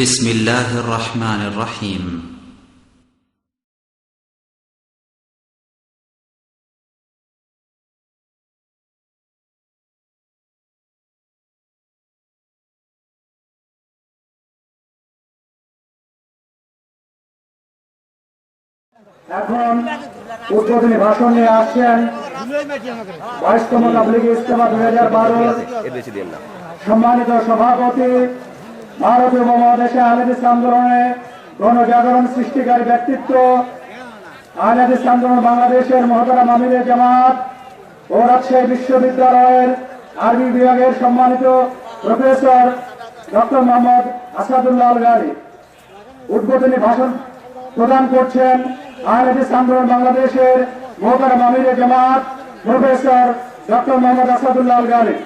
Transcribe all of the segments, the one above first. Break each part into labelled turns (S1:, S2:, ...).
S1: بسم الله الرحمن الرحيم
S2: এখন উদ্বোধনী ভাষণ নিয়ে আসছেন 22তম তাবলীগী ইজতেমা 2012 সম্মানিত সভাপতি, ভারতীয় উপমহাদেশে আহলে হাদিস আন্দোলনে গণজাগরণ সৃষ্টিকারী ব্যক্তিত্ব, আহলে হাদিস আন্দোলন বাংলাদেশের মহতারাম আমিরে জামাত ও রাজশাহী বিশ্ববিদ্যালয়ের আরবি বিভাগের সম্মানিত প্রফেসর ডক্টর মোহাম্মদ আসাদুল্লাহ আল গারী উদ্বোধনী ভাষণ প্রদান করছেন। আহলে হাদিস আন্দোলন বাংলাদেশের মহতারাম আমিরে জামাত প্রফেসর ডক্টর মোহাম্মদ আসাদুল্লাহ আল গারী।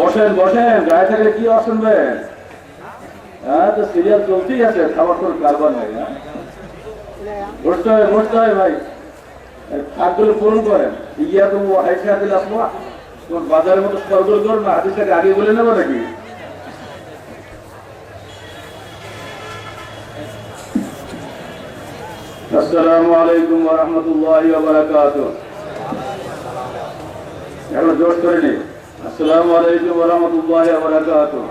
S2: বসেন বসেন, গায়ে থাকলে কি শুনবেন? হ্যাঁ, তো সিরিয়াল চলতেই আছে, খাবার তোর কারবার নাই। বসতে হয় ভাই, খাদ্যগুলো পূরণ করেন। ইয়া তো হাইসা দিল আপনার তোমার বাজারের মতো সরগোল করুন না, হাদিসটাকে আগে বলে নেবো নাকি? আসসালামু আলাইকুম ওয়া রাহমাতুল্লাহি ওয়া বারাকাতুহু। এখন জোর করে নি। আসসালামু আলাইকুম ওয়া রাহমাতুল্লাহি ওয়া বারাকাতুহু।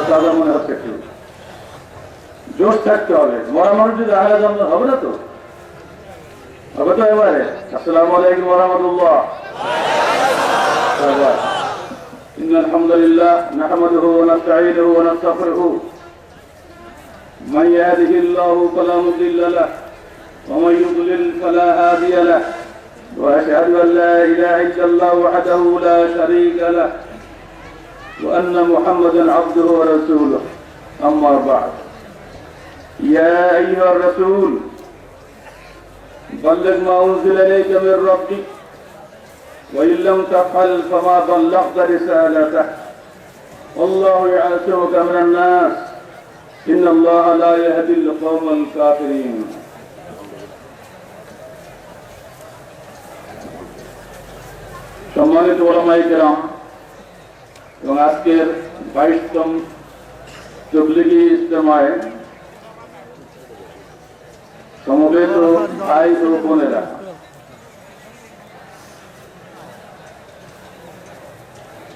S2: সাদা মনে হচ্ছে, একটু জোশ থাকতে হবে। মরা মানুষ যদি আহলে জান্নাত হবে না তো, হবে তো এবারে। আসসালামু আলাইকুম ওয়া রাহমাতুল্লাহ। ইন্নাল হামদুলিল্লাহ নাহমাদুহু ওয়া নাস্তাঈনুহু ওয়া নাস্তাগফিরুহু মান ইয়াহদিহিল্লাহু ফালা মুদিল্লা লাহু ওয়া মান ইউদ্লিল ফালা হাদিয়া লাহু وأشهد أن لا إله إلا الله وحده لا شريك له وأن محمدا عبده ورسوله أما بعد يا أيها الرسول بلغ ما أنزل إليك من ربك وإن لم تفعل فما بلغت رسالته والله يعصمك من الناس إن الله لا يهدي القوم الكافرين। সম্মানিত ওলামায়ে কেরাম এবং আজকের 22তম তাবলীগী ইজতেমায় সমবেত ভাই ও বোনেরা,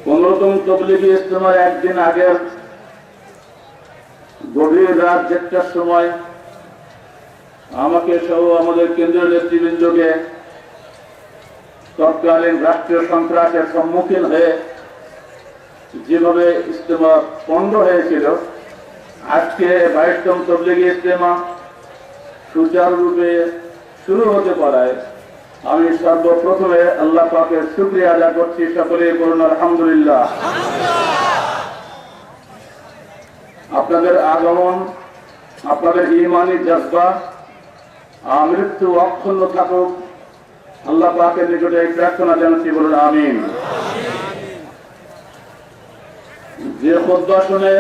S2: পনেরোতম তাবলীগী ইজতেমার একদিন আগের গভীর রাত 1টার সময় আমাকে সহ আমাদের কেন্দ্রীয় নেতৃবৃন্দকে তৎকালীন রাষ্ট্রীয় সন্ত্রাসের সম্মুখীন হয়ে যেভাবে ইজতেমা পণ্ড হয়েছিল, আজকে 22তম তাবলীগী ইজতেমা সুচারুরূপে শুরু হতে পারায় আমি সর্বপ্রথমে আল্লাহ পাকের শুকরিয়া আদায় করছি। সকলেই বলুন আলহামদুলিল্লাহ। আপনাদের আগমন, আপনাদের ঈমানি জজবা আমৃত্যু অক্ষুণ্ণ থাকুক, আল্লাহ পাকের নিকটে এই প্রার্থনা জানাচ্ছি, বলুন আমিন। যে খুতবা শুনে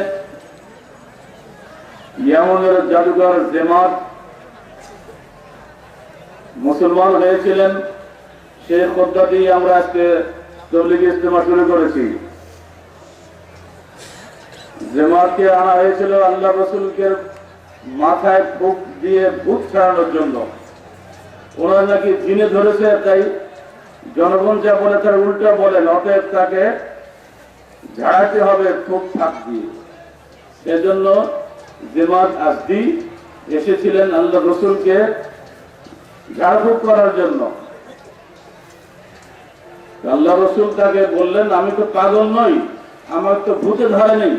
S2: ইয়ামানের জাদুঘর জেমাত মুসলমান হয়েছিলেন, সেই খুতবা দিয়ে আমরা আজকে তাবলীগী ইজতেমা শুরু করেছি। জামাতকে আনা হয়েছিল আল্লাহ রাসূলকে মাথায় ফুক দিয়ে ভূত ছাড়ানোর জন্য। ওনারা নাকি জিনে ধরেছে, তাই জনগণ যা বলে তার উল্টা বলেন, অতএব তাকে ঝাড়াতে হবে ফুক ফাঁক দিয়ে। এজন্য জামাত আজদি এসেছিলেন আল্লাহ রসুলকে ঝাড়ফুঁক করার জন্য। আল্লাহ রসুল তাকে বললেন, আমি তো পাগল নই, আমার তো ভূতে ধরে নেই।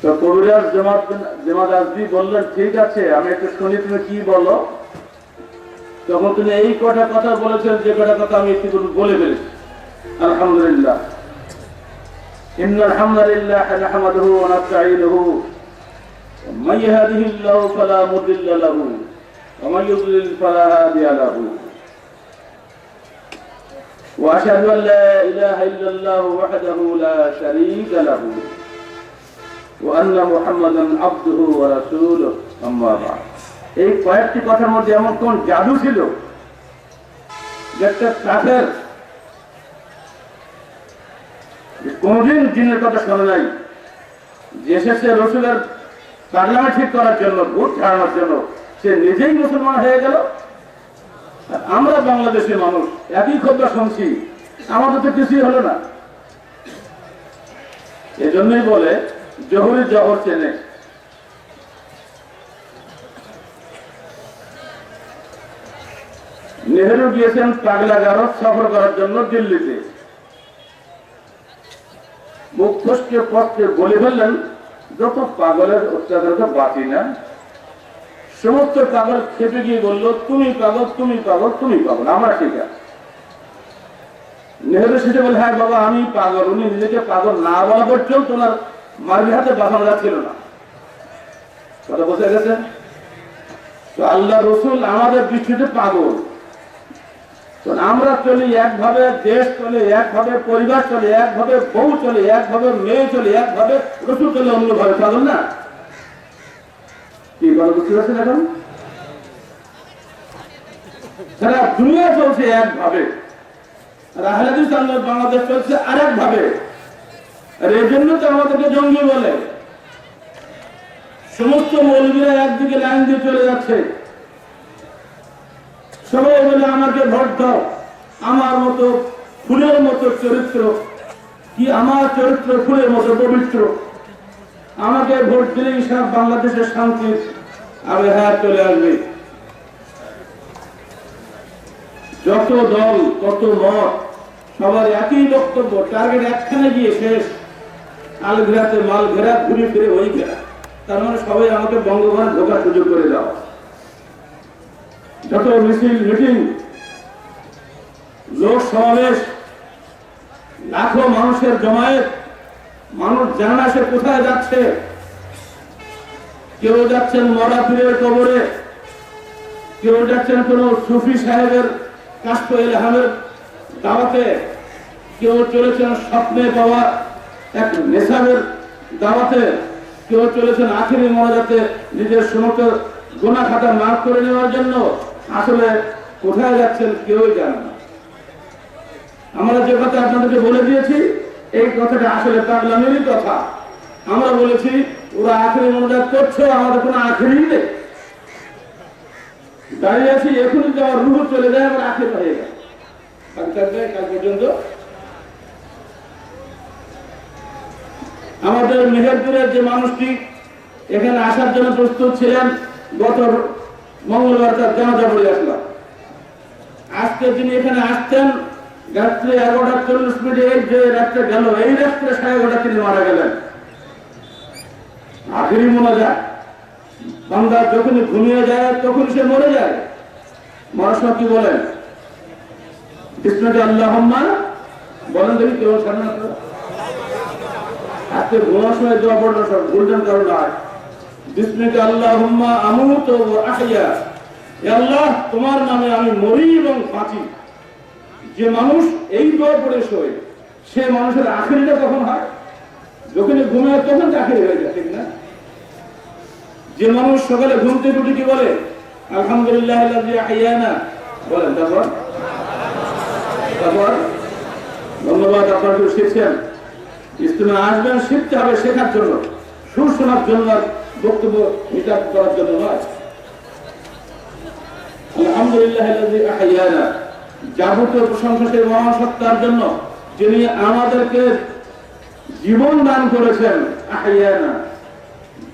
S2: তো কবিরাজ জামাত আজদি বললেন, ঠিক আছে, আমি একটু শুনি, তুমি কি বলো। তখন তিনি এই কটা কথা বলেছেন, যে কটা কথা আমি একটু বলে ফেলেছি। আলহামদুলিল্লাহ, ইন্নাল হামদালিল্লাহ নাহমাদুহু ওয়া নাস্তাঈনুহু মান ইয়াহদিহিল্লাহু ফালা মুদিল্লা লাহু ওয়া মান ইউদ্লিল ফালা হাদিয়া লাহু ওয়া আশহাদু আন লা ইলাহা ইল্লাল্লাহু ওয়াহদাহু লা শারীকা লাহু ওয়া আন্না মুহাম্মাদান আবদুহু ওয়া রাসূলুহু আম্মা বা'দ। এই কয়েকটি কথার মধ্যে এমন কোন জাদু ছিল যে একটা কাফের কোনদিন জিনের কথা শোনে নাই, যে এসেছে রসুলের পাগলামি ঠিক করার জন্য, ভোট ছাড়ানোর জন্য, সে নিজেই মুসলমান হয়ে গেল। আমরা বাংলাদেশের মানুষ একই খবর শুনছি, আমাদের তো কিছুই হলো না। এজন্যই বলে জহুরি জহর চেনে। নেহেরু গিয়েছেন পাগলাগারো সফর করার জন্য দিল্লিতে। মুখ ফসকে পথকে বলে ফেললেন, যত পাগলের অত্যাচার তো বাঁচি না। সমস্ত পাগল খেপে গিয়ে বলল, তুমি পাগল, তুমি পাগল, তুমি পাগল, আমরা ঠিক আছে। নেহেরু সেটা বলে, হ্যাঁ বাবা আমি পাগল। উনি নিজেকে পাগল না বলা পর্যন্ত তোনার মারবি হাতে বাঁচানো যাচ্ছিল না। কথা বোঝা গেছে? তো আল্লাহ রসুল আমাদের দৃষ্টিতে পাগল। আমরা চলি একভাবে, দেশ চলে একভাবে, পরিবার চলে একভাবে, বউ চলে একভাবে, মেয়ে চলে একভাবে, রসুল চলে অন্যভাবে। পাগল না? কি বলো, বুঝতে পারছেন? এখন সারা দুনিয়া চলছে একভাবে, আর আহলে হাদিস বাংলাদেশ চলছে আর একভাবে। আর এই জন্য তো আমাদেরকে জঙ্গি বলে। সমস্ত মৌলবীরা একদিকে লাইন দিয়ে চলে যাচ্ছে, সবাই বলে আমাকে ভোট দাও, আমার মতো ফুলের মতো চরিত্র, কি আমার চরিত্র ফুলের মতো পবিত্র, আমাকে ভোট দিলেই সব বাংলাদেশের শান্তি আবহাওয়া চলে আসবে। যত দল, কত মত, সবার একই বক্তব্য, টার্গেট একখানে গিয়ে শেষ। আলঘেরাতে মাল ঘেরা, ঘুরে ফিরে ওই ঘেরা। তার মানে সবাই আমাকে বঙ্গভবনে ঢোকার সুযোগ করে দাও। যত মিছিল, মিটিং, লোক সমাবেশ, লাখো মানুষের জমায়েত, মানুষ জানে না সে কোথায় যাচ্ছে। কেউ যাচ্ছেন মরা পীরের কবরে, কেউ যাচ্ছেন কোন সুফি সাহেবের কাস্ত ইলহামের দাওয়াতে, কেউ চলেছেন স্বপ্নে পাওয়া এক নেশাবের দাওয়াতে, কেউ চলেছেন আখিরি মোনাজাতে নিজের সমস্ত গুনাহ খাতা মাফ করে নেওয়ার জন্য। আসলে কোথায় যাচ্ছেন কেউই জানে না। আমরা যে কথা আপনাদেরকে বলে দিয়েছি, এই কথাটা আসলে পাগলামিরই কথা। আমরা বলেছি ওরা আখিরি মোনাজাত করছে, আমাদের কোনো আখিরি নেই। দাঁড়িয়ে আছি, এখনই যে আমার রুহ চলে যায়, আমার আখির হয়ে গেল। কাল পর্যন্ত আমাদের মেহেরপুরের যে মানুষটি এখানে আসার জন্য প্রস্তুত ছিলেন, গত মঙ্গলবার তার জানাজা পড়ে আসলাম। আজকে তিনি এখানে আসতেন রাত্রে 11:40 এই যে রাত্রে গেল, এই রাত্রে 11:30 তিনি মারা গেলেন। আখিরি মোনাজাত, বান্দা যখনই ঘুমিয়ে যায় তখন সে মরে যায়। মরার সময় কি বলেন? বিসমিল্লাহ আল্লাহুম্মা বলেন, দেখি কেউ সামনে আজকে ঘুমার সময় দোয়া পড়লো, সব ভুলছেন কারণ নয়। বিসমিল্লাহ আল্লাহুম্মা আমুতু ওয়া আহইয়া, হে আল্লাহ তোমার নামে আমি মরি এবং বাঁচি। যে মানুষ এই দোয়া পড়ে শোয়, সে মানুষের আখিরিটা কখন হয়? যখনই ঘুমায় তখন আখিরি হয়ে যায়, ঠিক না? যে মানুষ সকালে ঘুম থেকে উঠে কি বলে? আলহামদুলিল্লাহ আল্লাযী আহইয়ানা, বলেন। তারপর ধন্যবাদ, আপনারা শিখছেন। ইসলামে আসবেন শিখতে হবে, শেখার জন্য, সুর শোনার জন্য, বক্তব্য হিসাব করার জন্য নয়। আলহামদুলিল্লাহ আহইয়ানা, যাবতীয় প্রশংসা সেই মহান সত্তার জন্য যিনি আমাদেরকে জীবন দান করেছেন। আহইয়ানা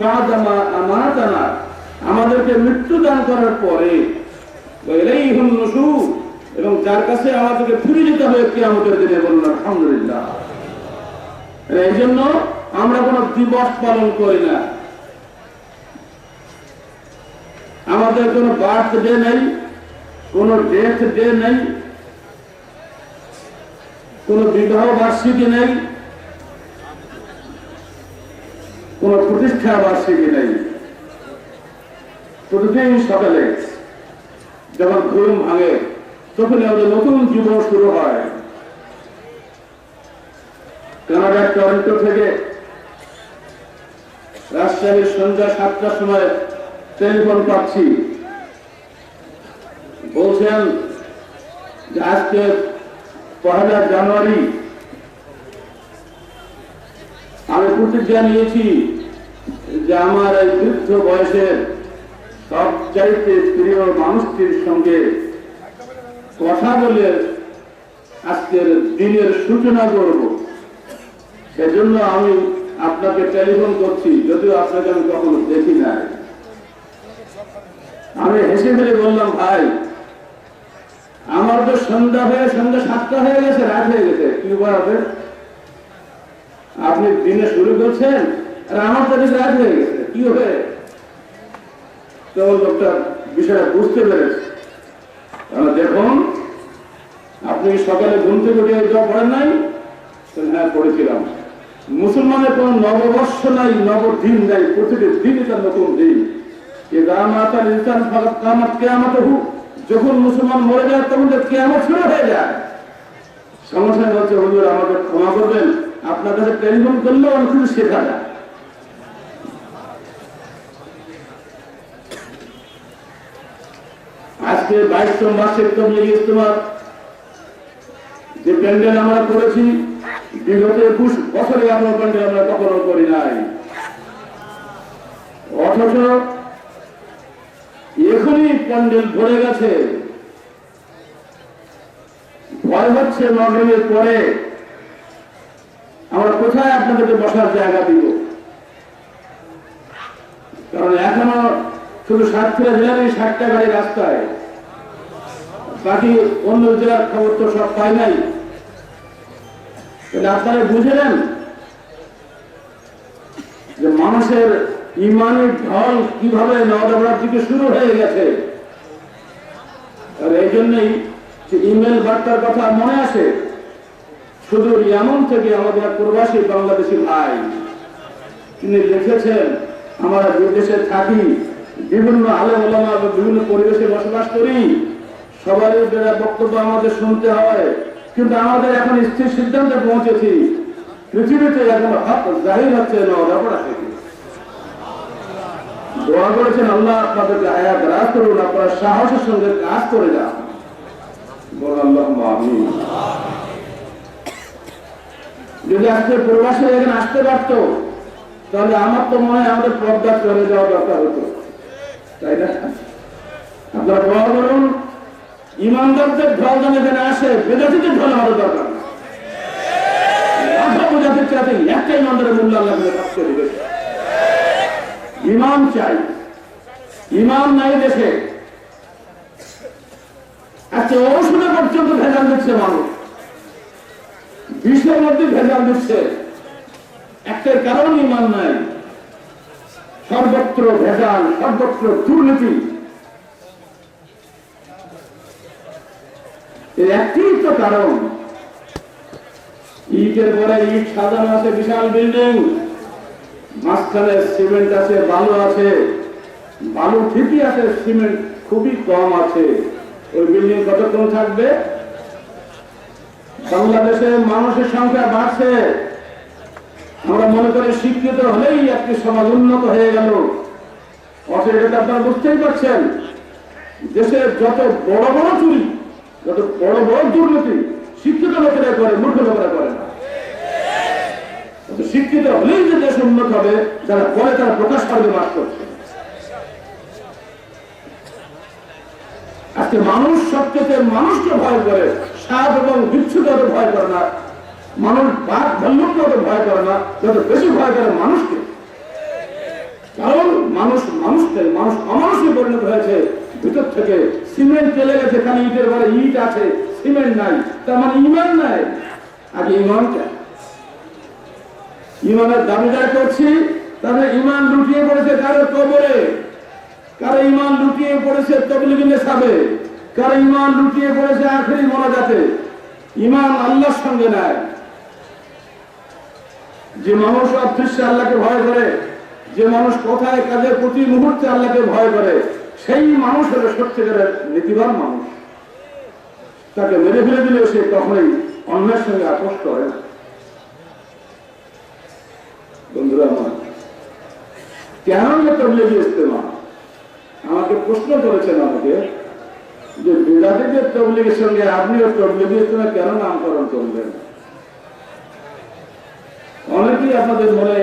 S2: বাদামা আমাতানা, আমাদেরকে মৃত্যু দান করার পরে ইলাইহিন নুশুর, এবং যার কাছে আমাদেরকে ফিরে যেতে হবে কিয়ামতের দিনে। বলুন আলহামদুলিল্লাহ। এই জন্য আমরা কোন দিবস পালন করি না, আমাদের কোন বার্থডে নেই, কোন ডেথ ডে নেই, কোন বিবাহ বার্ষিকী নেই, কোন প্রতিষ্ঠা বার্ষিকী নেই। প্রতিদিন সকালে যখন ঘুম ভাঙে তখন আমাদের নতুন জীবন শুরু হয়। কানাডার টরন্টো থেকে রাজশাহীর সন্ধ্যা 7টার সময় টেলিফোন পাচ্ছি, বলছেন যে আজকে 1 জানুয়ারি আমি প্রতিজ্ঞা নিয়েছি যে আমার এই বৃদ্ধ বয়সের সবচাইতে প্রিয় মানুষটির সঙ্গে কথা বলে আজকের দিনের সূচনা করব। সেজন্য আমি আপনাকে টেলিফোন করছি, যদিও আপনাকে আমি কখনো দেখি নাই। আমি হেসে ফেলে বললাম, ভাই আমার তো সন্ধ্যা 7টা হয়ে গেছে, রাত হয়ে গেছে, কি হবে? আপনি দিনে শুরু করছেন আর আমার তো রাত হয়ে গেছে, কি হবে? তো লোকটা বিষয়টা বুঝতে পেরেছে। দেখুন, আপনি সকালে ঘুম থেকে উঠে দোয়া পড়েন নাই? হ্যাঁ পড়েছিলাম। মুসলমানের কোন নববর্ষ নাই, নবদিন নাই, প্রতিটি দিনই তার নতুন দিন। যখন মুসলমান মরে যায় তখন কিয়ামত শুরু হয়ে যায়। সমস্যা হচ্ছে, হুজুর আমাকে ক্ষমা করবেন, আপনার কাছে টেলিফোন করলেও আমি শুধু শেখা যায়। আজকে 22তম বার্ষিক তাবলীগ ইজতেমা যে প্যান্ডেল আমরা করেছি, বিগত 21 বছরে এত প্যান্ডেল আমরা কখনো করি নাই। অথচ এখনই প্যান্ডেল ভরে গেছে। ভয় হচ্ছে মাগরিবের পরে আমরা কোথায় আপনাদেরকে বসার জায়গা দিব। কারণ এখনো শুধু সাতক্ষীরা জেলারই 60টা গাড়ি রাস্তায়, বাকি অন্য জেলার খবর তো সব পাই নাই। আপনারা বুঝে নেন যে মানুষের ইমানের ঢল কিভাবে নবরাত থেকে শুরু হয়ে গেছে। আর এই জন্যই ইমেল বার্তার কথা মনে আসে, শুধু ইয়ামন থেকে আমাদের প্রবাসী বাংলাদেশি ভাই তিনি লিখেছেন, আমরা বিদেশে থাকি, বিভিন্ন আলেম ওলামা বিভিন্ন পরিবেশে বসবাস করি, সবারই বক্তব্য আমাদের শুনতে হয়, কিন্তু আমাদের এখন স্থির সিদ্ধান্তে পৌঁছেছি পৃথিবীতে এখন হক জাহির হচ্ছে নবরাত থেকে। দোয়া করেছেন আল্লাহ আপনাদেরকে হায়াত রাজ করুন, আপনারা সাহসের সঙ্গে কাজ করে যান। বল আল্লাহুম্মা আমিন। যদি আজকে প্রবাসী এখানে আসতে পারত তাহলে আমার তো মনে হয় আমাদের পর্দা চলে যাওয়া দরকার হতো, তাই না? আপনারা দোয়া করুন ইমানদারদের ঢল যেন এখানে আসে, বেদাতিদের ঢল আমাদের দরকার না। বেদাতির চাইতে একটা ইমানদারের মূল্য আল্লাহ সবচেয়ে দিবে। ইমান চাই, ইমান নাই দেশে। আজকে ঔষধে পর্যন্ত ভেজাল দিচ্ছে মানুষ, বিষের মধ্যে ভেজাল দিচ্ছে, একটার কারণ ইমান নাই। সর্বত্র ভেজাল, সর্বত্র দুর্নীতি, এর একটি তো কারণ। ইটের পরে ইট সাজানো আছে, বিশাল বিল্ডিং, মাঝখানে সিমেন্ট আছে, বালু আছে, বালু ঠিকই আছে, সিমেন্ট খুবই কম আছে। ওই বিল্ডিং কতক্ষণ থাকবে? বাংলাদেশে মানুষের সংখ্যা বাড়ছে, আমরা মনে করি শিক্ষিত হলেই একটি সমাজ উন্নত হয়ে গেল। অথচ এটা আপনারা বুঝতেই পারছেন, দেশের যত বড় বড় চুরি, যত বড় বড় দুর্নীতি শিক্ষিত লোকেরা করে, মূর্খ লোকেরা করে না। শিক্ষিত হলেই যে দেশ উন্নত হবে, যারা পরে তারা প্রকাশ করবে বাস করছে। আজকে মানুষ সবচেয়ে মানুষকে ভয় করে, সাপ এবং বিচ্ছুকে অত ভয় করে না, মানুষ বাঘ ভাল্লুককে অত ভয় করে না, যত বেশি ভয় করে মানুষকে। কারণ মানুষ অমানুষে পরিণত হয়েছে। ভিতর থেকে সিমেন্ট চলে গেছে, খালি ইটের ঘরে ইট আছে, সিমেন্ট নাই, তার মানে ইমান নাই। আগে ইমানটা, ইমানের দাবিদার করছি, তাহলে ইমান লুটিয়ে পড়েছে কারো কবরে, কারো ইমান লুটিয়ে পড়েছে তবলিগি নেশাবে, কারো ইমান লুটিয়ে পড়েছে আখেরি মোনাজাতে। ইমান আল্লাহর সঙ্গে নাই। যে মানুষ অদৃশ্যে আল্লাহকে ভয় করে, যে মানুষ কোথায় কাজে প্রতি মুহূর্তে আল্লাহকে ভয় করে, সেই মানুষ হলো সত্যিকারের নীতিবান মানুষ। তাকে মেরে ফেলে দিলেও সে কখনোই অন্যের সঙ্গে আপোষ করে না। বন্ধুরা আমার, কেন তবলিগি ইজতেমা? আমাকে প্রশ্ন করেছেন আমাকে যে বিদাতীদের তবলিগের সঙ্গে আপনিও তবলিগি ইজতেমা কেন নামকরণ করবেন? অনেকেই আপনাদের মনে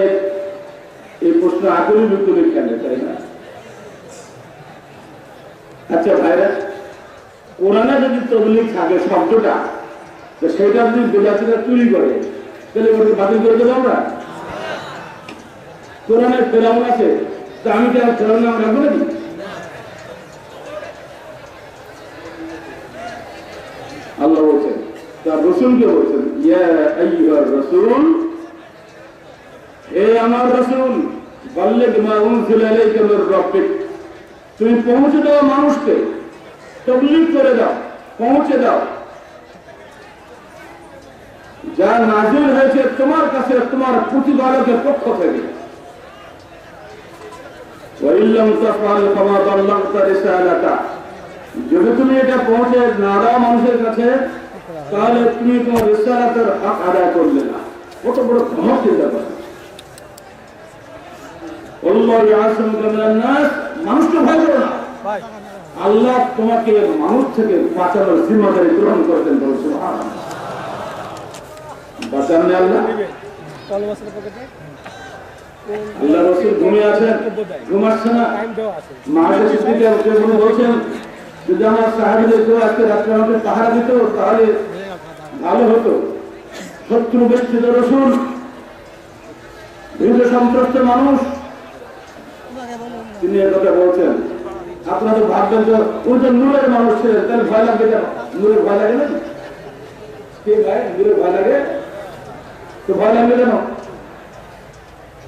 S2: এই প্রশ্ন আগুলি বিকুলি খেলে, তাই না? আচ্ছা ভাইরা, কোরআনে যদি তবলিগ থাকে শব্দটা, তো সেটা যদি বিদাতীরা চুরি করে, তাহলে ওকে বাতিল করে দেবো আমরা? কোরআনে ফেরাউন আছে, তা আমি কি আর ফেরাউন নাম রাখবো নাকি? আল্লাহ বলছেন, তার রসুলকে বলছেন, ইয়া আইয়ুহার রাসূল, হে আমার রাসূল, বাল্লিগ মা উনজিলা ইলাইকা মির রাব্বিক, তুমি পৌঁছে দাও মানুষকে, তাবলীগ করে দাও, পৌঁছে দাও যা নাযিল হয়েছে তোমার কাছে তোমার প্রতিপালকের পক্ষ থেকে। ওয়া ইল্লাম তাফআল ফামা বাল্লাগতা রিসালাতা, যদি তুমি এটা পৌঁছে না দাও মানুষের কাছে, তাহলে তুমি তোমার রিসালাতের হক আদায় করলে না। কত বড় ক্ষমা চিন্তা করো। আল্লাহু ইয়াসিমুকা মিনান নাস, মানুষকে ভয় করো না, আল্লাহ তোমাকে মানুষ থেকে বাঁচানোর জিম্মাদারি গ্রহণ করতেন। সুবহানাল্লাহ, বাঁচাননি আল্লাহ। আল্লাহ রাসূল ঘুমিয়ে আছেন, ঘুমাচ্ছে না। মায়ের সিদ্দিকা বলছেন, যদি আমার সাহাবীদের কেউ আজকে রাত্রে আমাকে পাহারা দিত তাহলে ভালো হতো। শত্রু বেষ্টিত রাসূল, ভীত সন্ত্রস্ত মানুষ, তিনি এর কথা বলছেন। আপনারা তো ভাববেন যে ওই যে নূরের মানুষ ছিলেন, তাহলে ভয় লাগবে কেন? নূরের ভয় লাগে না? কে ভাই নূরের ভয় লাগে? তো ভয় লাগবে কেন?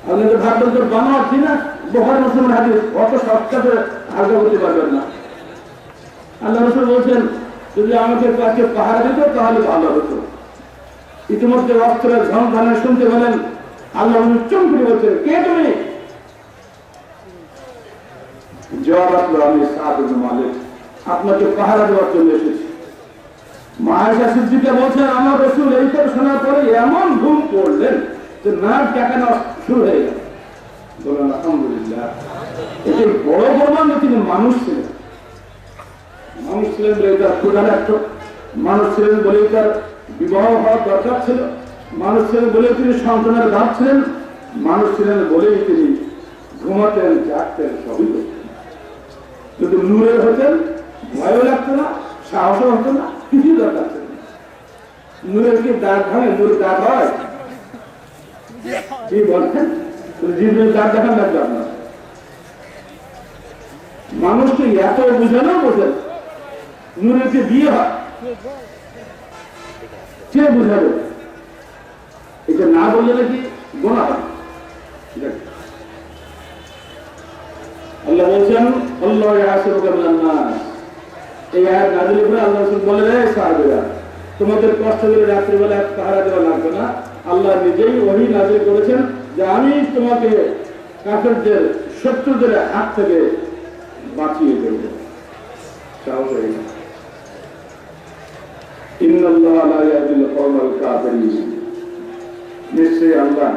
S2: আপনি তো ভাববেন যে বানাচ্ছি না, বহার মুসলমান হাদিস, অত সস্তা করে হালকা করতে পারবেন না। আল্লাহ রাসূল বলছেন, যদি আমাকে কাছে পাহারা দিত তাহলে ভালো হতো। ইতিমধ্যে অস্ত্রের ঝনঝনে শুনতে পেলেন। আল্লাহ চমকে বলছেন, কে তুমি? জবাব আসলো, আমি সাদ ইবনে মালিক, আপনাকে পাহারা দেওয়ার জন্য এসেছি। আয়েশা সিদ্দিকা বলছেন, আমার রাসূল এই কথা শোনার পরে এমন ঘুম পড়লেন যে নাক ডাকানো শুরু হয়ে গেল। বলেন আলহামদুলিল্লাহ। এটি বড় প্রমাণ যে তিনি মানুষ ছিলেন। মানুষ ছিলেন বলে তার ক্ষুধা লাগত, মানুষ ছিলেন বলেই তার বিবাহ হওয়ার দরকার ছিল, মানুষ ছিলেন বলেই তিনি সন্তানের ভাব ছিলেন, মানুষ ছিলেন বলেই তিনি ঘুমাতেন, জাগতেন, সবই করতেন। যদি নূরের হতেন, ভয়ও লাগতো না, সাহসও হতো না, কিছুই দরকার ছিল না। নূরের কি দাঁত ভাঙে? নূরের দাঁত হয়? কি বলছেন? জিব্রাইল দাঁত দেখান লাগবে আপনার? মানুষকে এত বুঝানো বোঝেন, নূরের যে বিয়ে হয়, কে বুঝাবে? এটা না বললে নাকি গোনা হয়। আল্লাহ বলছেন, আল্লাহু ইয়াসিমুকা মিনান নাস। এই আয়াত নাযিল করে আল্লাহ রাসূল বলেন, হে সাহাবীরা, তোমাদের কষ্ট করে রাত্রিবেলা পাহারা দেওয়া লাগবে না। আল্লাহ নিজেই ওহী নাযিল করেছেন যে আমি তোমাকে কাফেরদের, শত্রুদের হাত থেকে বাঁচিয়ে দেব। সাহস হয়ে গেল। ইন্নাল্লাহা লা ইয়াহদিল কওমাল কাফিরিন, নিশ্চয়ই আল্লাহ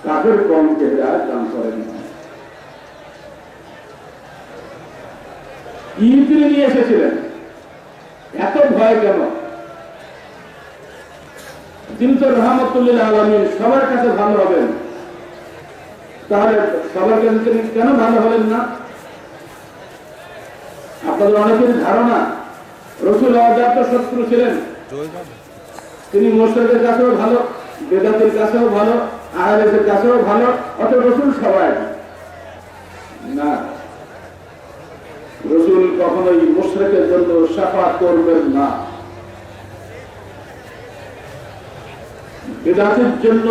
S2: কাফের কওমকে হিদায়াত দান করেন না। কি তিনি নিয়ে এসেছিলেন? এত ভয় কেন? তিনি তো রহমতুল লিল আলামিন, সবার কাছে ভালো হবেন। তাহলে সবার কাছে তিনি কেন ভালো হলেন না? আপনাদের অনেকেরই ধারণা রাসূল অজাত শত্রু ছিলেন। তিনি মুশরিকদের কাছেও ভালো, বেদাতের কাছেও ভালো, আহলের কাছেও ভালো, অত রাসূল সবাই না। রাসূল কখনোই মুশরিকের জন্য শাফাআত করবেন না, বেদাতের জন্য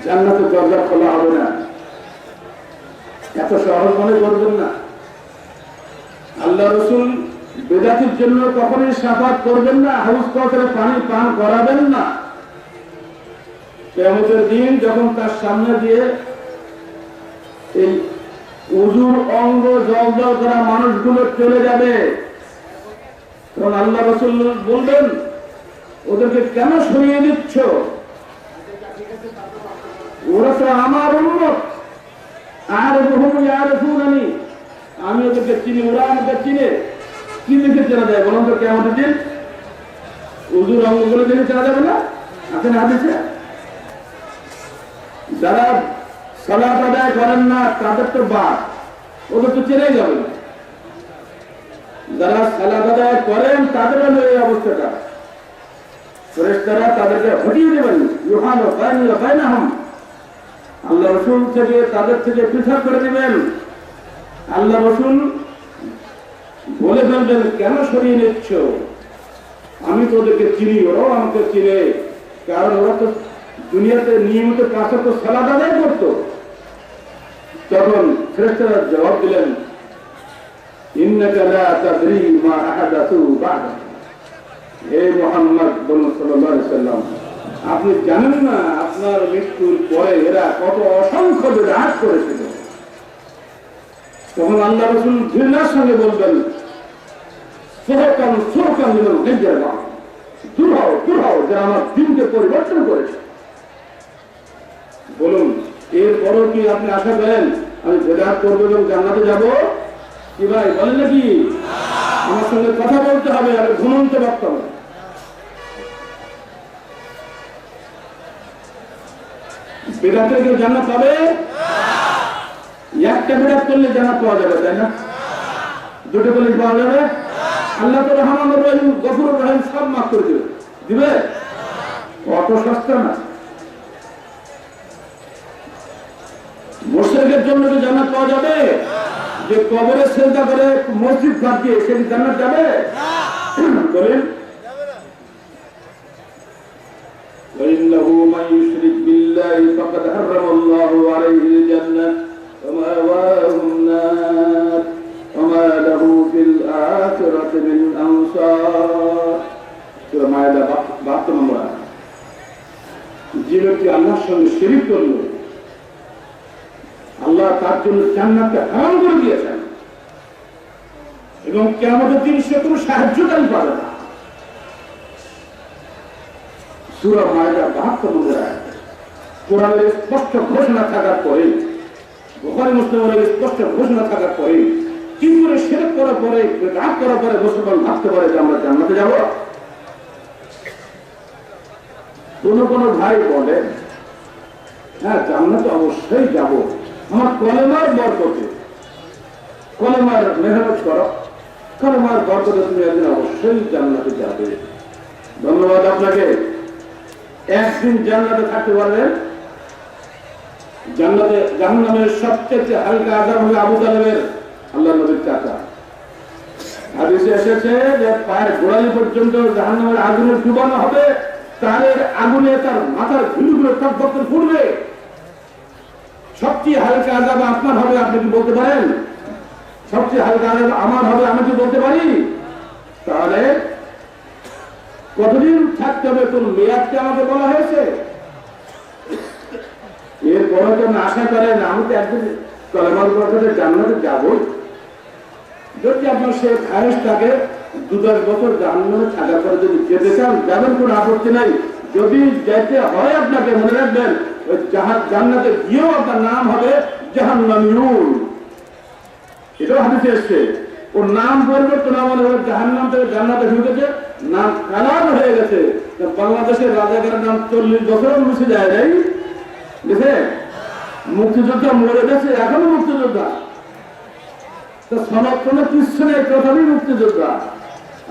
S2: জান্নাতের দরজা খোলা হবে না, এত সহজ মনে করবেন না। আল্লাহ রাসূল বেদাতের জন্য কখনোই শাফাআত করবেন না, হাউস কাউসারে পানি পান করাবেন না। কিয়ামতের দিন যখন তার সামনে দিয়ে এই উযুর অঙ্গ জলজল করা মানুষগুলো চলে যাবে, তখন আল্লাহ রাসূল বলবেন, ওদেরকে কেন সরিয়ে দিচ্ছ? ওরা তো আমার উম্মত, আর বহু ইয়ারফুনানি, আমি ওদেরকে চিনি, ওরা আমাকে চিনে। কি দেখে চেনা যায় বলুন তো? কিয়ামতের দিন উযুর অঙ্গগুলো দেখে চেনা যাবে না? আছে না হাদিসে? যারা সালাত আদায় করেন না তাদের তো বাদ, ওদের তো চেনাই যাবে না। যারা সালাত আদায় করেন তাদের হলো এই অবস্থাটা, ফেরেশতারা তাদেরকে হটিয়ে দেবেন, ইউহানু বাইনা ওয়া বাইনাহুম, আল্লাহ রাসূল থেকে তাদের থেকে পৃথক করে দিবেন। আল্লাহ রাসূল বলে ফেলবেন, কেন সরিয়ে নিচ্ছ? আমি তো ওদেরকে চিনি, ওরাও আমাকে চিনে, কারণ ওরা তো দুনিয়াতে নিয়মিত 5 ওয়াক্ত সালাত আদায় করতো। তখন ফেরেশতারা জবাব দিলেন, ইন্নাকা লা তাদরি মা আহাদাতু বা'দা, হে মুহাম্মদ সাল্লাল্লাহু আলাইহি ওয়াসাল্লাম, আপনি জানেন না আপনার মৃত্যুর পরে এরা কত অসংখ্য বিদআত করেছিল। তখন আল্লাহ রাসূল ঘৃণার সঙ্গে বলবেন, সুরকান সুরকান মিনাল গায়্যা, দূর হও দূর হও, যারা আমার দিনকে পরিবর্তন করেছে। বলুন, এরপরও কি আপনি আশা করেন আমি বেদাত করবো এবং জান্নাতে যাব? কি ভাই বলেন নাকি? আমার সঙ্গে কথা বলতে হবে, আর ঘুমন্ত বক্তব্য। বেদাতে কেউ জান্নাত পাবে? একটা বেদাত করলে জান্নাত পাওয়া যাবে, তাই না? দুটো করলে পাওয়া যাবে? আল্লাহ তো রহমানুর রহিম, গফুরুর রহিম, সব মাফ করে দিবে। দিবে? অত সস্তা না। মুশরিকের জন্য কি জান্নাত পাওয়া যাবে? যে কবরে সিজদা করে মসজিদ বানিয়ে সে কি জান্নাত যাবে? বলেন, وَإِنَّهُ مَن يُشْرِكْ بِاللَّهِ فَقَدْ حَرَّمَ اللَّهُ عَلَيْهِ الْجَنَّةَ وَمَأْوَاهُ النَّارُ وَمَا لَهُ فِي الْآخِرَةِ مِنْ أَنصَارٍ। সূরা মায়েদা 72 নম্বর আয়াত। যে ব্যক্তি আল্লাহর সঙ্গে শিরক করল, আল্লাহ তার জন্য জান্নাতকে হারাম করে দিয়েছেন এবং কিয়ামতের দিন সে কোনো সাহায্যকারী পাবে না। সূরা মায়েদা 72 নম্বর আয়াত। কোরআনের স্পষ্ট ঘোষণা থাকার পরে, বুখারী মুসলিমের স্পষ্ট ঘোষণা থাকার পরে, কি করে শিরক করার পরে, বিদআত করার পরে মুসলমান ভাবতে পারে যে আমরা জান্নাতে যাব? কোন ভাই বলে, হ্যাঁ জান্নাতে অবশ্যই যাব, আমার কলেমার বরকতে, কলেমার মেহনত করো, কলেমার বরকতে তুমি একদিন অবশ্যই জান্নাতে যাবে। ধন্যবাদ আপনাকে। একদিন জান্নাতে থাকতে পারবেন। জান্নাতে জাহান্নামের সবচেয়ে হালকা আযাব হবে আবু তালেবের, আল্লাহর নবীর চাচা। হাদিসে এসেছে যে পায়ের গোড়ালি পর্যন্ত জাহান্নামের আগুনে ডুবানো হবে, তার আগুনে তার মাথার ধুলোগুলো টকবক করে ফুটবে। সবচেয়ে হালকা আযাব আপনার হবে, আপনি কি বলতে পারেন? সবচেয়ে হালকা আযাব আমার হবে, আমি কি বলতে পারি? তাহলে কতদিন থাকতে হবে কোন মেয়াদকে আমাকে বলা হয়েছে? এরপরে তো আশা করেন আমি তো একদিন কলেমার বরকতে জান্নাতে যাবই। যদি আপনার সে খায়েশ থাকে, 2-10 বছর জাহান্নামে থাকার পরে যদি যেতে চান যাবেন, কোনো আপত্তি নাই। যদি যেতে হয় আপনাকে মনে রাখবেন, ওই জান্নাতে গিয়েও আপনার নাম হবে জাহান্নামীয়ুন। এটাও হাদিসে এসেছে। ওর নাম পরিবর্তন আমাদের জাহান্নাম থেকে জান্নাতে ঢুকেছে, নাম কালাম হয়ে গেছে। বাংলাদেশের রাজাকারের নাম 40 বছর মুছে যায় নাই, বুঝে মুক্তিযোদ্ধা মরে গেছে, এখনো মুক্তিযোদ্ধা, তো সমর্থনে কিছু নেই, প্রথমেই মুক্তিযোদ্ধা,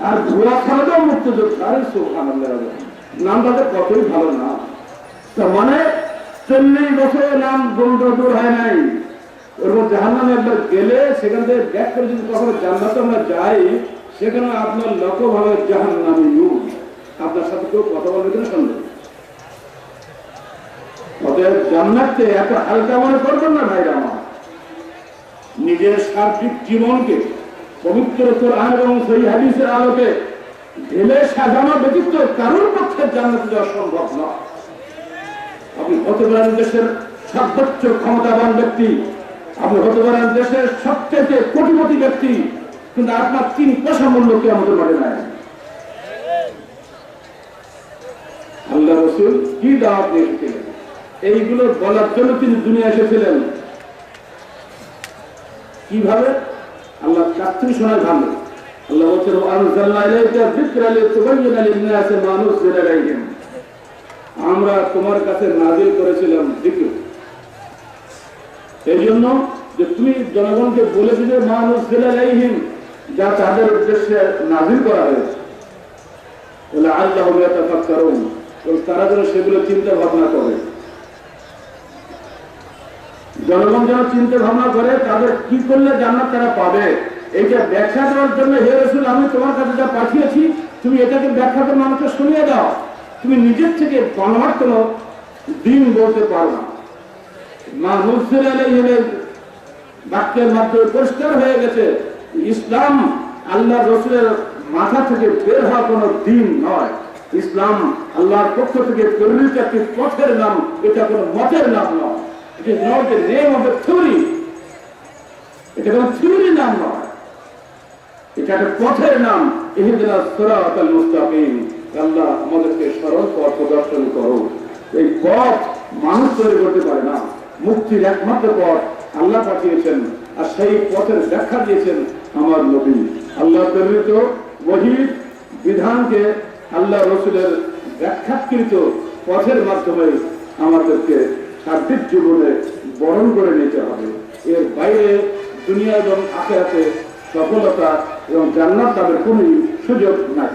S2: আর ঘোড়া ছাড়াটাও মুক্তিযোদ্ধা। আরে সুবহানাল্লাহ, নামটা তো কতই ভালো না। তো মানে 40 বছরের নাম বন্ধ দূর হয় নাই। ওর মধ্যে জাহান্নামে একবার গেলে সেখান থেকে ব্যাক করে যদি কখনো জান্নাতে আমরা যাই, সেখানে আপনার লক্ষ্যভাবে জাহান্নামী ইউজ, আপনার সাথে কেউ কথা বলবে কিনা সন্দেহ। অতএব জান্নাতকে এত হালকা মনে করবেন না ভাইরা আমার। নিজের সার্বিক জীবনকে পবিত্র কোরআন এবং সহিহ হাদিসের আলোকে ঢেলে সাজানো ব্যতীত কারোর পক্ষে জান্নাতে যাওয়া সম্ভব নয়। আপনি হতে পারেন দেশের সর্বোচ্চ ক্ষমতাবান ব্যক্তি, আপনি হতে পারেন দেশের সবচেয়ে কোটিপতি ব্যক্তি, কিন্তু আপনার 3 পয়সা মূল্য কি আমাদের মাঠে নাই। আল্লাহ রাসূল কি দাওয়াত দিয়েছিলেন, এইগুলো বলার জন্য তিনি দুনিয়া এসেছিলেন। কিভাবে? আল্লাহ কাছে শোনায় ভালো। আল্লাহ বলছেন, আনজালনা ইলাইকা যিকরা লিতুবাইয়িনা লিন-নাসি মা নুযিলা ইলাইহিম, আমরা তোমার কাছে নাযিল করেছিলাম যিকর, এই জন্য যে তুমি জনগণকে বলে দিবে মা নুযিলা ইলাইহিম, যা তাদের উদ্দেশ্যে নাযিল করা হয়েছে, লাআল্লাহুম ইয়াতাফাক্কারুন, তারা যেন সেগুলো চিন্তা ভাবনা করে। জনগণ যেন চিন্তা ভাবনা করে তাদের কি করলে জান্নাত তারা পাবে, এইটা ব্যাখ্যা দেওয়ার জন্য হে রাসূল আমি তোমার কাছে যা পাঠিয়েছি তুমি এটাকে ব্যাখ্যা করে মানুষকে শুনিয়ে দাও। তুমি নিজের থেকে বানোয়াট কোনো দিন বলতে পারো না। মা নুযিলা ইলাইহিম বাক্যের মাধ্যমে পরিষ্কার হয়ে গেছে, ইসলাম আল্লাহ রাসূলের মাথা থেকে বের হওয়া কোনো দিন নয়। ইসলাম আল্লাহর পক্ষ থেকে প্রেরিত একটি পথের নাম, এটা কোনো মতের নাম নয়। It is not the name of a theory. এটা কোনো থিওরির নাম নয়, এটা একটা পথের নাম। ইহদিনাস সিরাতাল মুস্তাকিম, আল্লাহ আমাদেরকে সরল পথ প্রদর্শন করো। এই পথ মানুষ তৈরি করতে পারে না, মুক্তির একমাত্র পথ আল্লাহ পাঠিয়েছেন, আর সেই পথের ব্যাখ্যা দিয়েছেন আমার নবী। আল্লাহ প্রেরিত ওহী বিধানকে আল্লাহ রাসূলের ব্যাখ্যাকৃত পথের মাধ্যমে আমাদেরকে সার্বিক জীবনে বরণ করে নিতে হবে। এর বাইরে দুনিয়া এবং আখিরাতে সফলতা এবং জান্নাত লাভের কোনো সুযোগ নাই।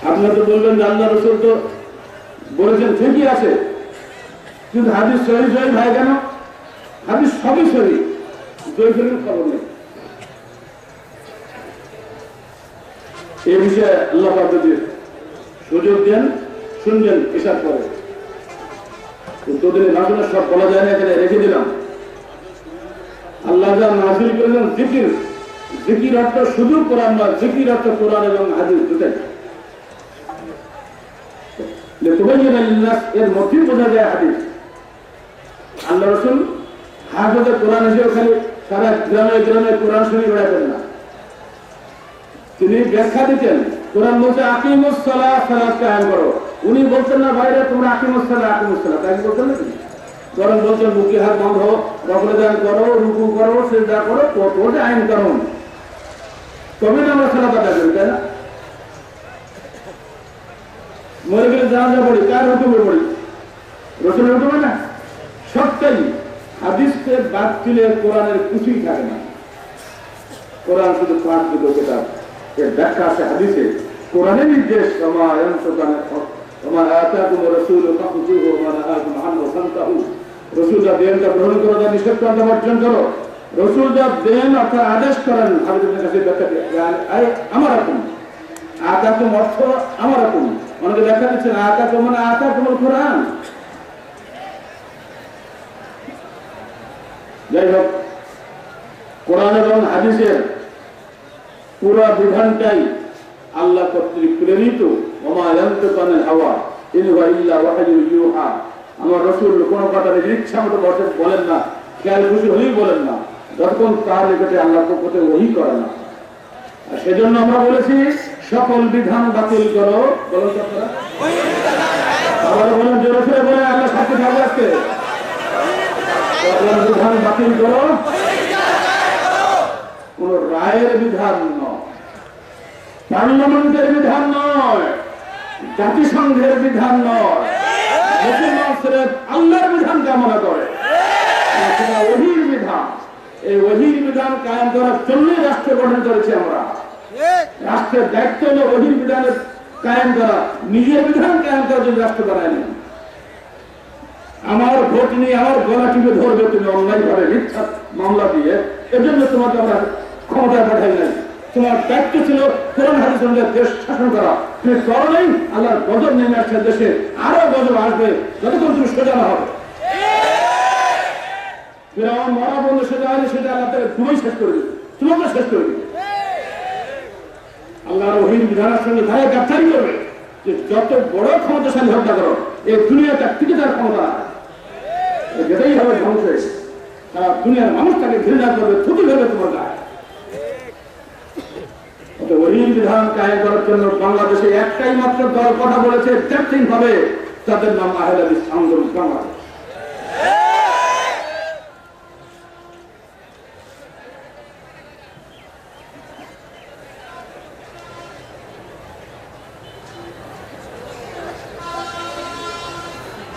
S2: আপনারা তো বলবেন যে আল্লাহ রাসূল তো বলেছেন, ঠিকই আছে, কিন্তু হাদিস সহিহ সহিহ ভাই কেন? হাদিস সবই সহিহ, জয়ীফের খবর নেই। এই বিষয়ে আল্লাহ পাক যদি সুযোগ দেন, শুনবেন এসার পরে। দুদিনের নাজুলে সব বলা যায় না, এখানে রেখে দিলাম। আল্লাহ যা নাযিল করেছেন জিকির, জিকির অর্থ শুধু কোরআন নয়, জিকির অর্থ কোরআন এবং হাদিস দুটাই। লিতুবাইয়িনা লিন-নাস এর মধ্যেই বোঝা যায় হাদিস। আল্লাহ রাসূল হাফেজে কোরআন হিসেবে খালি সারা গ্রামে গ্রামে কোরআন শুনে বেড়াতেন না, তিনি ব্যাখ্যা দিতেন। কোরআন বলছে আকিমুস সালাহ, সালাত কায়েম করো। উনি বলছেন না বাইরে তোমরা আকিমুস সালাহ, আকিমুস সালাহ, তাই বলছেন নাকি? বরং বলছেন মুখে হাত বন্ধ, রফলে দান করো, রুকু করো, সিজদা করো, কত আইন কানুন, তবে না আমরা সালাত আদায় করি, তাই না? মরে গেলে জানাজা পড়ি, কার হুকুমে পড়ি? রাসূলের হুকুমে না? সবটাই হাদিসকে বাদ দিলে কোরআনের কিছুই থাকে না। কোরআন শুধু 5 দুটো কিতাব, এর ব্যাখ্যা আছে হাদিসে। কোরআনের নির্দেশ ওমা আতাকুম রাসূলু ফাখুযুহু ওয়া নাহাকুম আনহু ফান্তাহু, রাসূল যা দেন তা গ্রহণ করো, যা নিষেধ করেন তা বর্জন করো। রাসূল যা দেন অর্থাৎ আদেশ করেন, হাদিসের কাছে ব্যাখ্যা দেয় আমারাকুম, আতাকুম অর্থ আমারাকুম। অনেকে ব্যাখ্যা দিচ্ছেন আতাকুম মানে আতাকুমুল কোরআন। যাই হোক, কোরআন এবং হাদিসের পুরো বিধানটাই আল্লাহ কর্তৃক প্রেরিত। ওমা ইয়ানতিকু আনিল হাওয়া ইন হুয়া ইল্লা ওয়াহয়ুন ইউহা, আমার রাসূল কোনো কথা ইচ্ছা মতো বলেন না, খেয়াল খুশি হলেই বলেন না, যতক্ষণ তার নিকটে আল্লাহর পক্ষ থেকে ওহী করে না। আর সেজন্য আমরা বলেছি সকল বিধান বাতিল করো। বলেন তো আপনারা, আবার বলেন জোরে বলে আল্লাহ সাথে থাকবে আজকে। বিধান বাতিল করো, কোন রায়ের বিধান নয়, পার্লামেন্টের বিধান নয়, জাতিসংঘের বিধান নয়, মুসলমান সিলেট আল্লাহর বিধান কামনা করে, ওহির বিধান। এই ওহির বিধান কায়েম করার জন্যই রাষ্ট্র গঠন করেছি আমরা। রাষ্ট্রের দায়িত্ব হলো ওহির বিধানের কায়েম করা, নিজের বিধান কায়েম করার জন্য রাষ্ট্র বানায়নি। আমার ভোট নিয়ে আমার গলা টিপে ধরবে তুমি অন্যায় ভাবে মিথ্যা মামলা দিয়ে, এজন্য তোমাকে আমরা ক্ষমতায় পাঠাই নাই। তোমার দায়িত্ব ছিল কোরআন হাদিস অনুযায়ী দেশ শাসন করা, তুমি করো নাই। আল্লাহর গজব নেমে আসছে দেশে, আরো গজব আসবে যতক্ষণ তুমি সোজা না হবে। ফিরআউন মরা বন্ধু সেটা হয়নি, সেটা আল্লাহ তাকে তুমি শেষ করে দিবে, তোমাকে শেষ করে দিবে। আল্লাহর ওহির বিধানের সঙ্গে ধারে গাদ্দারি করবে যে যত বড় ক্ষমতাশালী হত্যা করো, এই দুনিয়াটা টিকে যাওয়ার ক্ষমতা যেটাই হবে ধ্বংস। সারা দুনিয়ার মানুষ তাকে ঘৃণা করবে, থুতু দেবে তোমার গায়ে। ওহির বিধান কায়েম করার জন্য বাংলাদেশে একটাই মাত্র দল কথা বলেছে চ্যাপ্টিং ভাবে, তাদের নাম আহলে হাদিস আন্দোলন বাংলাদেশ।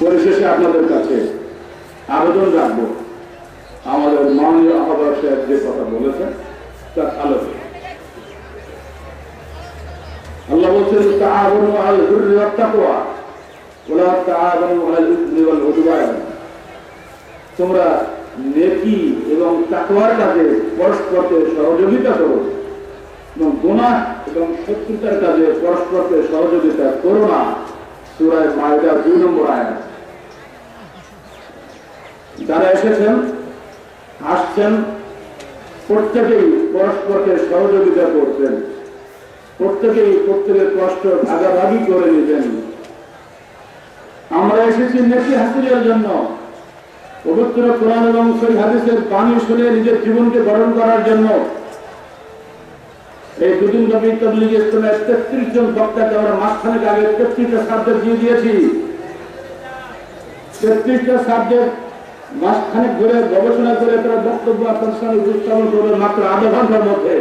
S2: পরিশেষে আপনাদের কাছে আবেদন রাখবো, আমাদের মাননীয় আহ্বায়ক সাহেব যে কথা বলেছেন তার আলোকে আল্লাহ বলছেন, তাআওয়ানু আলাল বিররি ওয়াত তাকওয়া ওয়া লা তাআওয়ানু আলাল ইসমি ওয়াল উদওয়ান। তোমরা নেকি এবং তাকওয়ার কাজে পরস্পরকে সহযোগিতা করো এবং গুনাহ এবং শত্রুতার কাজে পরস্পরকে সহযোগিতা করো না। সূরা মাইদা 2 নম্বর আয়াত। যারা এসেছেন আসছেন প্রত্যেকেই পরস্পরকে সহযোগিতা করতেন, প্রত্যেকেই প্রত্যেকের কষ্ট ভাগাভাগি করে নিতেন। আমরা এসেছি নেকি হাসিলের জন্য, পবিত্র কোরআন এবং সহিহ হাদিসের বাণী শুনে নিজের জীবনকে গঠন করার জন্য। এই দুদিন ব্যাপী তাবলীগ ইসলামের 33 জন বক্তাকে আমরা মাসখানেক আগে 33টা সাবজেক্ট দিয়ে দিয়েছি। 33টা সাবজেক্ট মাসখানেক ধরে গবেষণা করে তারা বক্তব্য আপনার সামনে উপস্থাপন করবেন মাত্র আধা ঘন্টার মধ্যে।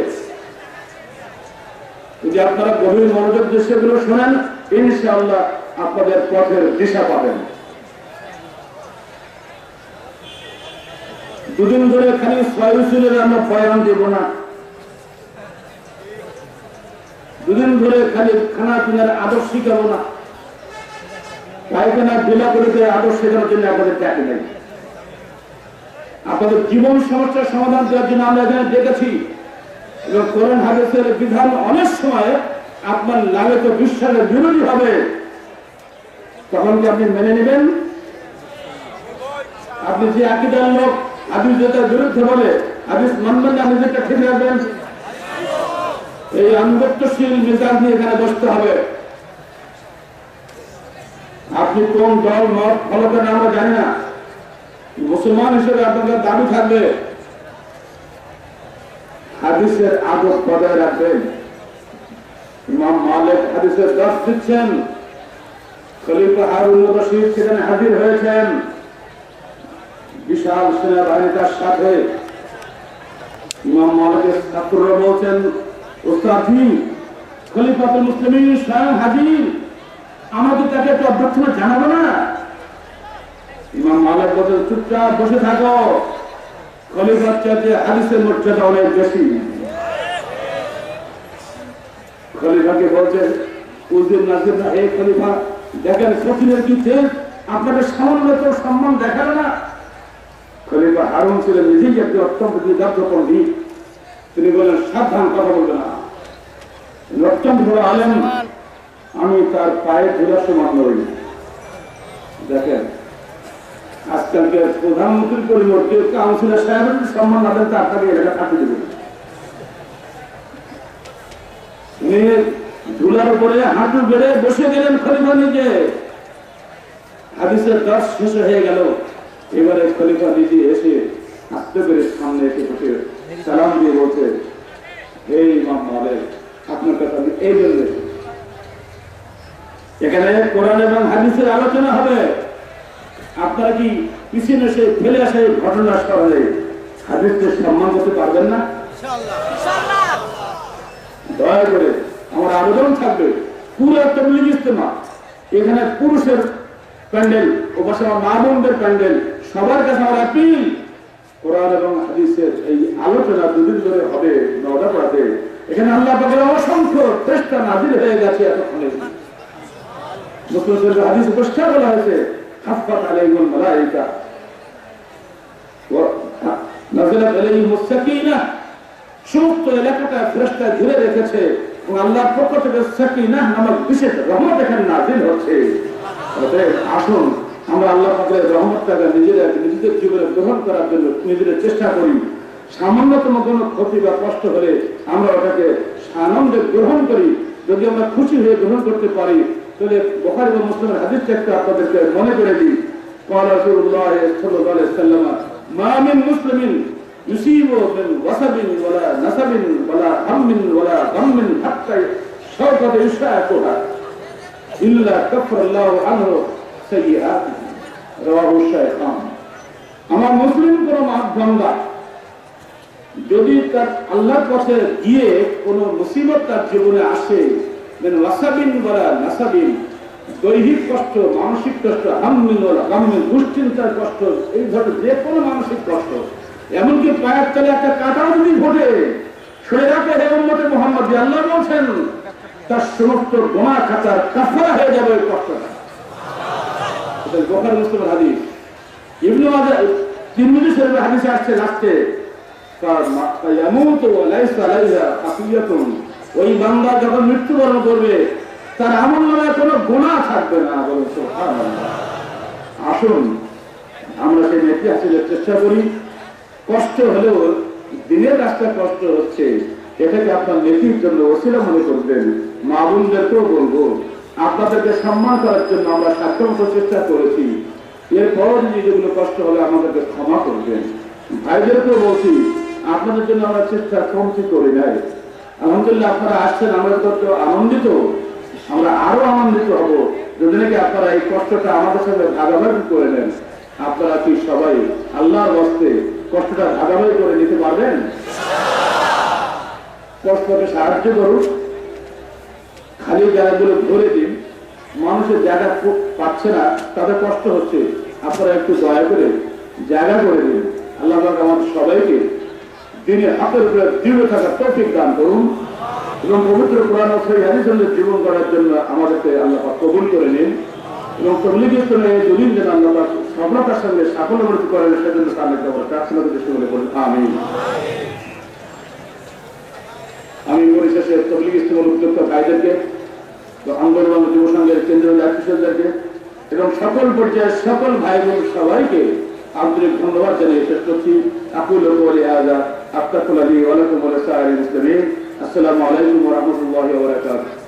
S2: যদি আপনারা গভীর মনোযোগ দিয়ে সেগুলো শোনেন, ইনশাআল্লাহ আপনাদের পথের দিশা পাবেন। দুদিন ধরে খালি সয়ুসুলের আমরা বয়ান দেব না, দুদিন ধরে খালি খানা পিনার আদর্শ শিখাবো না, পায়খানা ঢিলা করে আদর্শ শেখানোর জন্য আপনাদের চাকরি নেই। আপনাদের জীবন সমস্যার সমাধান দেওয়ার জন্য আমরা এখানে ডেকেছি এবং কোরআন হাদিসের বিধান অনেক সময় আপনার লালিত বিশ্বাসের বিরোধী হবে, তখন কি আপনি মেনে নেবেন? আপনি যে আকীদার লোক, হাদিস যেটার বিরুদ্ধে বলে হাদিস মানবেন না, নিজেকে ঠিক রাখবেন। এই আনুগত্যশীল মেজাজ নিয়ে এখানে বসতে হবে। আপনি কোন দল মত ফলো করেন আমরা জানি না, মুসলমান হিসেবে আপনাদের দাবি থাকবে হাদিসের আদব বজায় রাখবেন। ইমাম মালিক হাদিসের দর্শ দিচ্ছেন, খলিফা হারুন রশিদ সেখানে হাজির হয়েছেন বিশাল সেনাবাহিনী তার সাথে। ইমাম মালিকের ছাত্ররা বলছেন, ওস্তাদ খলিফাতুল মুসলিমিন স্বয়ং হাজির, আমাদের তাকে একটু অভ্যর্থনা জানাবো না? ইমাম মালিক বলছেন, চুপচাপ বসে থাকো, খলিফার চাইতে হাদিসের মর্যাদা অনেক বেশি। খলিফাকে বলছে, উদ্দিন নাজির না, হে খলিফা দেখেন সচিনের কি চেন, আপনাদের সামান্য তো সম্মান দেখাবে না? খলিফা হারুন ছিলেন নিজেই একটি অত্যন্ত বিদগ্ধ পণ্ডিত, তিনি বলেন সাবধান, কথা বলবে না। অত্যন্ত বড় আলেম, আমি তার পায়ে ধুলার সমান নই। দেখেন আজকালকে প্রধানমন্ত্রীর পরিবর্তে কাউন্সিলর সাহেবের সম্মান না দেন, তার তাকে এলাকা কাটিয়ে দেবেন। উনি ধুলার উপরে হাঁটু বেড়ে বসে গেলেন খলিফা নিজে। হাদিসের দর্শ শেষ হয়ে গেল, এবারে খলিফা নিজে এসে হাঁটতে পেরে সামনে এসে বসে সালাম দিয়ে বলছে, এই ইমাম মালিক আপনার কথা আমি এই জন্য এখানে কোরআন এবং হাদিসের আলোচনা হবে। আপনারা কি পিছনে এসে ফেলে আসে ঘটনা সরালে হাদিসকে সম্মান করতে পারবেন না? দয়া করে আমার আবেদন থাকবে, পুরো তাবলীগ ইজতেমা এখানে পুরুষের প্যান্ডেল ও পাশে আমার মা বোনদের প্যান্ডেল, সবার কাছে আমার আপিল, কোরআন এবং হাদিসের এই আলোচনা দুদিন ধরে হবে 9টা পড়াতে। এখানে আল্লাহ পাকের অসংখ্য চেষ্টা নাজিল হয়ে গেছে এতক্ষণে। মুসলিম শরীফের হাদিসে পরিষ্কার বলা হয়েছে, হাফফাত আলাইহিমুল মালায়েকা ওয়া নাযালাত আলাইহিমুস সাকিনাহ, সমস্ত এলাকাটা ফেরেশতা ঘিরে রেখেছে এবং আল্লাহর পক্ষ থেকে সাকিনাহ নামক বিশেষ রহমত এখানে নাজিল হচ্ছে। অতএব আসুন আমরা আল্লাহ পাকের রহমতটাকে নিজেদের জীবনে গ্রহণ করার জন্য নিজেদের চেষ্টা করি। সামান্যতম কোনো ক্ষতি বা কষ্ট হলে আমরা ওটাকে আনন্দে গ্রহণ করি। যদি আমরা খুশি হয়ে গ্রহণ করতে পারি তাহলে বুখারী ও মুসলিমের হাদিসটা একটু আপনাদেরকে মনে করে দিই। قال رسول الله صلى الله عليه وسلم ما من مسلم يصيب من وصب ولا نصب ولا هم ولا غم حتى شوكة يشاكها إلا كفر الله عنه سيئاته رواه الشيخان। আমার মুসলিম কোন বান্দা যদি তার আল্লাহর পথে গিয়ে কোনো মুসিবত তার জীবনে আসে, ওয়াসাবিন ওয়ালা নাসাবিন, দৈহিক কষ্ট, মানসিক কষ্ট, হাম্মিন ওয়ালা গাম্মিন, দুশ্চিন্তার কষ্ট, এই ধরনের যে কোনো মানসিক কষ্ট, এমনকি পায়ের তলে একটা কাঁটাও যদি ঘটে, সে রাখে হে উম্মতে মুহাম্মদ, আল্লাহ বলছেন তার সমস্ত গুনাহ খাতার কাফারা হয়ে যাবে ওই কষ্টটা। এটা বুখারী মুসলিমের হাদিস। ইবনে মাজাহ তিরমিজি শরীফের হাদিসে আসছে লাস্টে, ওই বান্দা যখন মৃত্যুবরণ করবে তার আমলনামায় কোনো গুনাহ থাকবে না। আসুন আমরা সেই নেকি হাসিলের চেষ্টা করি। কষ্ট হলেও দিনের রাস্তা কষ্ট হচ্ছে, এটাকে আপনার নেকির জন্য ওসিলা মনে করবেন। মা বোনদেরকেও বলবো, আপনাদেরকে সম্মান করার জন্য আমরা সাধ্যমতো চেষ্টা করেছি। এরপর যেগুলো কষ্ট হলে আমাদেরকে ক্ষমা করবেন। ভাইদেরকেও বলছি, আপনাদের জন্য আমরা চেষ্টা কমতি করি নাই। আলহামদুলিল্লাহ আপনারা আসছেন, আমরা তো আনন্দিত, আমরা আরো আনন্দিত হব যদি নাকি আপনারা এই কষ্টটা আমাদের সঙ্গে ভাগাভাগি করে নেন। আপনারা কি সবাই আল্লাহর হস্তে কষ্টটা ভাগাভাগি করে নিতে পারবেন? কষ্টকে সাহায্য করুন, খালি জায়গাগুলো ভরে দিন। মানুষের জায়গা পাচ্ছে না, তাদের কষ্ট হচ্ছে, আপনারা একটু দয়া করে জায়গা করে দিন। আল্লাহ আমাদের সবাইকে দিনের হাতের উপরে দৃঢ় থাকার তৌফিক দান করুন এবং পবিত্র কোরআন ও সহিহ হাদিস অনুযায়ী জীবন করার জন্য আমাদেরকে আল্লাহ পাক কবুল করে নিন এবং তবলীগের জন্য এই দুদিন যেন আল্লাহ পাক সফলতার সঙ্গে সাফল্যমণ্ডিত করেন, সেজন্য তার প্রার্থনা করতে শুরু করে আমিন। আমি পরিশেষে তবলীগ ইজতেমার উদ্যোক্তা ভাইদেরকে, আন্দোলন যুব সংঘের কেন্দ্রীয় দায়িত্বশীলদেরকে এবং সকল পর্যায়ের সকল ভাই বোন সবাইকে আন্তরিক ধন্যবাদ জানিয়ে শেষ করছি। আকুলু কওলি হাযা আস্তাগফিরুল্লাহ লি ওয়া লাকুম ওয়া লিসাইরিল মুসলিমিন। আসসালামু আলাইকুম ওয়া রাহমাতুল্লাহি ওয়া বারাকাতুহু।